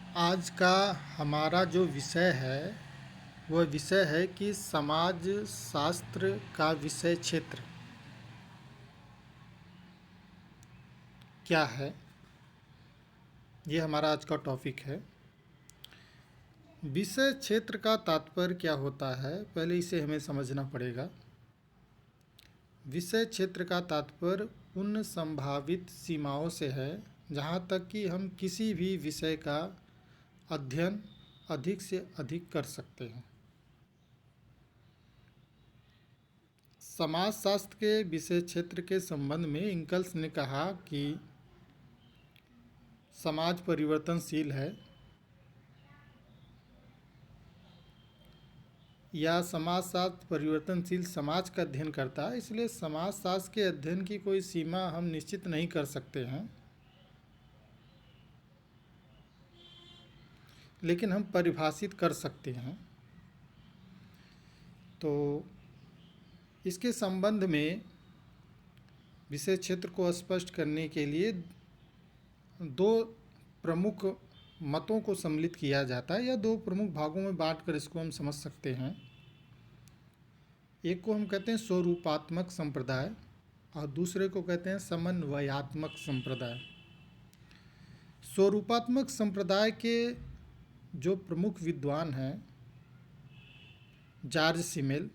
आज का हमारा जो विषय है वह विषय है कि समाज शास्त्र का विषय क्षेत्र क्या है। ये हमारा आज का टॉपिक है। विषय क्षेत्र का तात्पर्य क्या होता है, पहले इसे हमें समझना पड़ेगा। विषय क्षेत्र का तात्पर्य उन संभावित सीमाओं से है जहाँ तक कि हम किसी भी विषय का अध्ययन अधिक से अधिक कर सकते हैं। समाजशास्त्र के विषय क्षेत्र के संबंध में इंकल्स ने कहा कि समाज परिवर्तनशील है या समाजशास्त्र परिवर्तनशील समाज का अध्ययन करता है, इसलिए समाजशास्त्र के अध्ययन की कोई सीमा हम निश्चित नहीं कर सकते हैं, लेकिन हम परिभाषित कर सकते हैं। तो इसके संबंध में विषय क्षेत्र को स्पष्ट करने के लिए दो प्रमुख मतों को सम्मिलित किया जाता है या दो प्रमुख भागों में बांटकर इसको हम समझ सकते हैं। एक को हम कहते हैं स्वरूपात्मक संप्रदाय और दूसरे को कहते हैं समन्वयात्मक संप्रदाय। स्वरूपात्मक संप्रदाय के जो प्रमुख विद्वान हैं जॉर्ज सिमेल,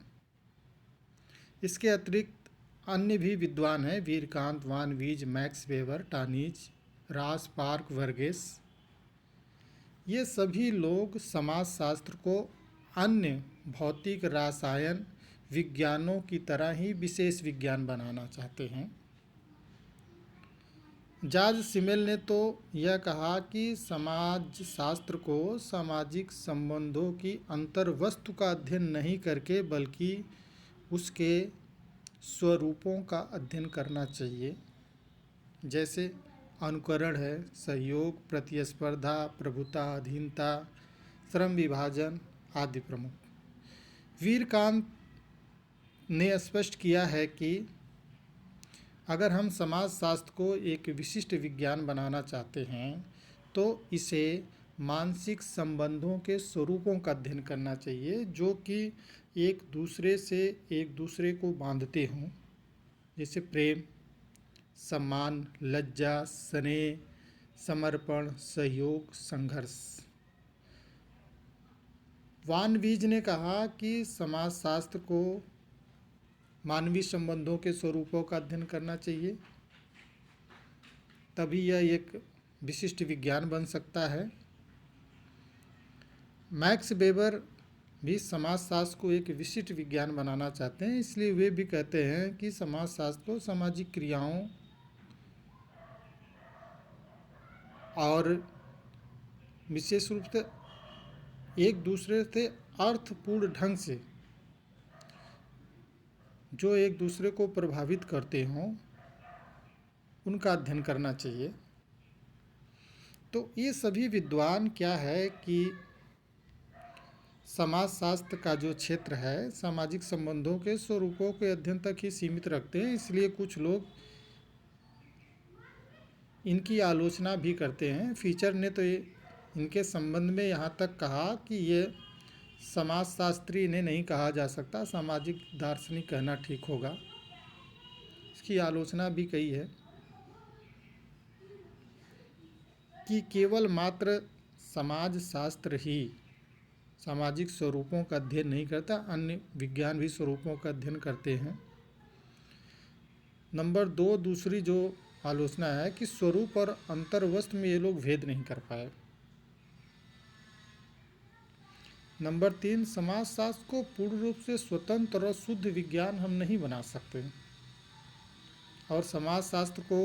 इसके अतिरिक्त अन्य भी विद्वान हैं वीरकांत, वान वीज, मैक्स वेबर, टानीज, रास, पार्क, वर्गेस। ये सभी लोग समाजशास्त्र को अन्य भौतिक, रसायन विज्ञानों की तरह ही विशेष विज्ञान बनाना चाहते हैं। जॉर्ज सिमेल ने तो यह कहा कि समाजशास्त्र को सामाजिक संबंधों की अंतर्वस्तु का अध्ययन नहीं करके बल्कि उसके स्वरूपों का अध्ययन करना चाहिए, जैसे अनुकरण है, सहयोग, प्रतिस्पर्धा, प्रभुता, अधीनता, श्रम विभाजन आदि प्रमुख। वीरकांत ने स्पष्ट किया है कि अगर हम समाजशास्त्र को एक विशिष्ट विज्ञान बनाना चाहते हैं तो इसे मानसिक संबंधों के स्वरूपों का अध्ययन करना चाहिए जो कि एक दूसरे से एक दूसरे को बांधते हों, जैसे प्रेम, सम्मान, लज्जा, स्नेह, समर्पण, सहयोग, संघर्ष। वान वीज ने कहा कि समाजशास्त्र को मानवीय संबंधों के स्वरूपों का अध्ययन करना चाहिए, तभी यह एक विशिष्ट विज्ञान बन सकता है। मैक्स वेबर भी समाजशास्त्र को एक विशिष्ट विज्ञान बनाना चाहते हैं, इसलिए वे भी कहते हैं कि समाजशास्त्र को सामाजिक क्रियाओं और विशेष रूप से एक दूसरे से अर्थपूर्ण ढंग से जो एक दूसरे को प्रभावित करते हों उनका अध्ययन करना चाहिए। तो ये सभी विद्वान क्या है कि समाजशास्त्र का जो क्षेत्र है सामाजिक संबंधों के स्वरूपों के अध्ययन तक ही सीमित रखते हैं, इसलिए कुछ लोग इनकी आलोचना भी करते हैं। फीचर ने तो इनके संबंध में यहाँ तक कहा कि ये समाजशास्त्री इन्हें नहीं कहा जा सकता, सामाजिक दार्शनिक कहना ठीक होगा। इसकी आलोचना भी कही है कि केवल मात्र समाजशास्त्र ही सामाजिक स्वरूपों का अध्ययन नहीं करता, अन्य विज्ञान भी स्वरूपों का अध्ययन करते हैं। नंबर 2 दूसरी जो आलोचना है कि स्वरूप और अंतर्वस्त्र में ये लोग भेद नहीं कर पाए। नंबर 3 समाजशास्त्र को पूर्ण रूप से स्वतंत्र और शुद्ध विज्ञान हम नहीं बना सकते और समाजशास्त्र को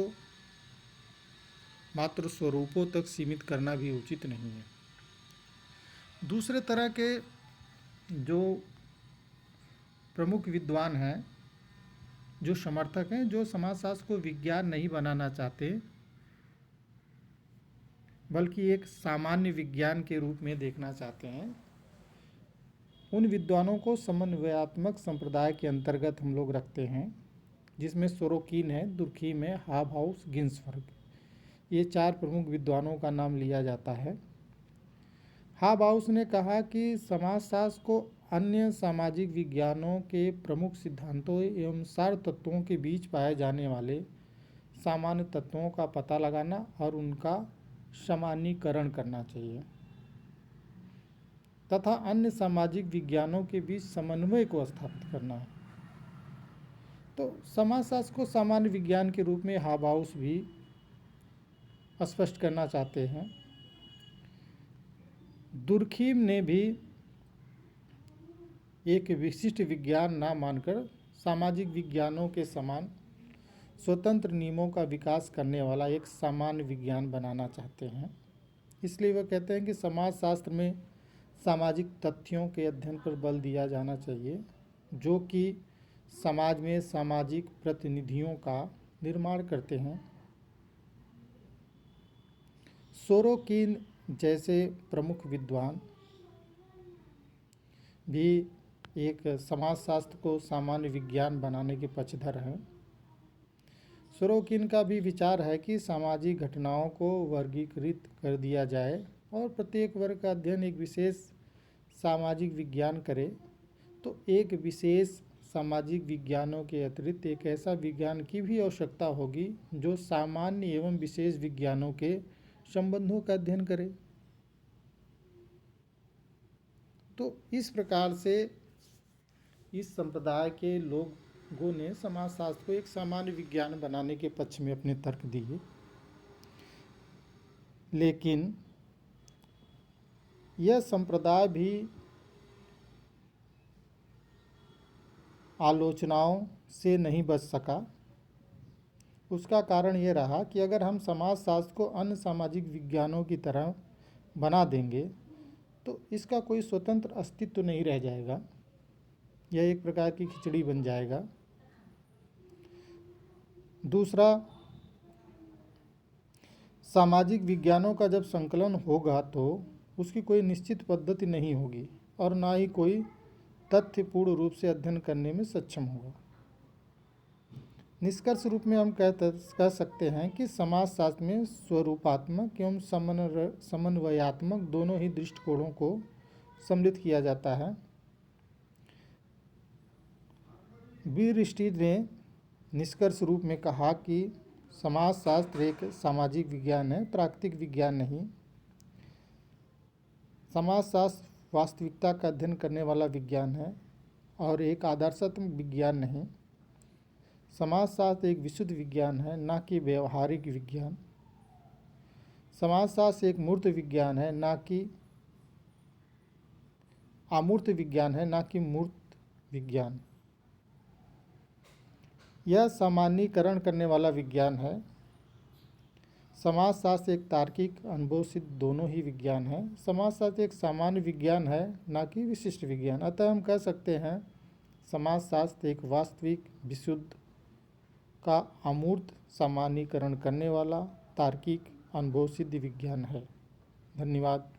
मात्र स्वरूपों तक सीमित करना भी उचित नहीं है। दूसरे तरह के जो प्रमुख विद्वान हैं, जो समर्थक हैं, जो समाजशास्त्र को विज्ञान नहीं बनाना चाहते बल्कि एक सामान्य विज्ञान के रूप में देखना चाहते हैं, उन विद्वानों को समन्वयात्मक संप्रदाय के अंतर्गत हम लोग रखते हैं, जिसमें सोरोकिन है, दुर्खीम है, हाबहाउस, गिन्सबर्ग, ये 4 प्रमुख विद्वानों का नाम लिया जाता है। हाबाउस ने कहा कि समाजशास्त्र को अन्य सामाजिक विज्ञानों के प्रमुख सिद्धांतों एवं सार तत्वों के बीच पाए जाने वाले सामान्य तत्वों का पता लगाना और उनका सामान्यीकरण करना चाहिए तथा अन्य सामाजिक विज्ञानों के बीच समन्वय को स्थापित करना है। तो समाजशास्त्र को सामान्य विज्ञान के रूप में हाबाउस भी स्पष्ट करना चाहते हैं। दुर्खीम ने भी एक विशिष्ट विज्ञान ना मानकर सामाजिक विज्ञानों के समान स्वतंत्र नियमों का विकास करने वाला एक सामान्य विज्ञान बनाना चाहते हैं। इसलिए वह कहते हैं कि समाजशास्त्र में सामाजिक तथ्यों के अध्ययन पर बल दिया जाना चाहिए जो कि समाज में सामाजिक प्रतिनिधियों का निर्माण करते हैं। सोरोकिन जैसे प्रमुख विद्वान भी एक समाजशास्त्र को सामान्य विज्ञान बनाने के पक्षधर हैं। सोरोकिन का भी विचार है कि सामाजिक घटनाओं को वर्गीकृत कर दिया जाए और प्रत्येक वर्ग का अध्ययन एक विशेष सामाजिक विज्ञान करे, तो एक विशेष सामाजिक विज्ञानों के अतिरिक्त एक ऐसा विज्ञान की भी आवश्यकता होगी जो सामान्य एवं विशेष विज्ञानों के संबंधों का अध्ययन करे। तो इस प्रकार से इस संप्रदाय के लोगों ने समाजशास्त्र को एक सामान्य विज्ञान बनाने के पक्ष में अपने तर्क दिए, लेकिन यह संप्रदाय भी आलोचनाओं से नहीं बच सका। उसका कारण ये रहा कि अगर हम समाजशास्त्र को अन्य सामाजिक विज्ञानों की तरह बना देंगे तो इसका कोई स्वतंत्र अस्तित्व नहीं रह जाएगा, यह एक प्रकार की खिचड़ी बन जाएगा। दूसरा, सामाजिक विज्ञानों का जब संकलन होगा तो उसकी कोई निश्चित पद्धति नहीं होगी और ना ही कोई तथ्यपूर्ण रूप से अध्ययन करने में सक्षम होगा। निष्कर्ष रूप में हम कह सकते हैं कि समाजशास्त्र में स्वरूपात्मक एवं समन्वयात्मक दोनों ही दृष्टिकोणों को सम्मिलित किया जाता है। वीरस्टीड ने निष्कर्ष रूप में कहा कि समाजशास्त्र एक सामाजिक विज्ञान है, प्राकृतिक विज्ञान नहीं। समाजशास्त्र वास्तविकता का अध्ययन करने वाला विज्ञान है और एक आदर्शात्मक विज्ञान नहीं। समाजशास्त्र एक विशुद्ध विज्ञान है, ना कि व्यवहारिक विज्ञान। समाजशास्त्र एक मूर्त विज्ञान है, ना कि अमूर्त विज्ञान है, ना कि मूर्त विज्ञान। यह सामान्यीकरण करने वाला विज्ञान है। समाजशास्त्र एक तार्किक अनुभव सिद्ध दोनों ही विज्ञान है। समाजशास्त्र एक सामान्य विज्ञान है, ना कि विशिष्ट विज्ञान। अतः हम कह सकते हैं समाजशास्त्र एक वास्तविक विशुद्ध का अमूर्त सामान्यीकरण करने वाला तार्किक अनुभव सिद्ध विज्ञान है। धन्यवाद।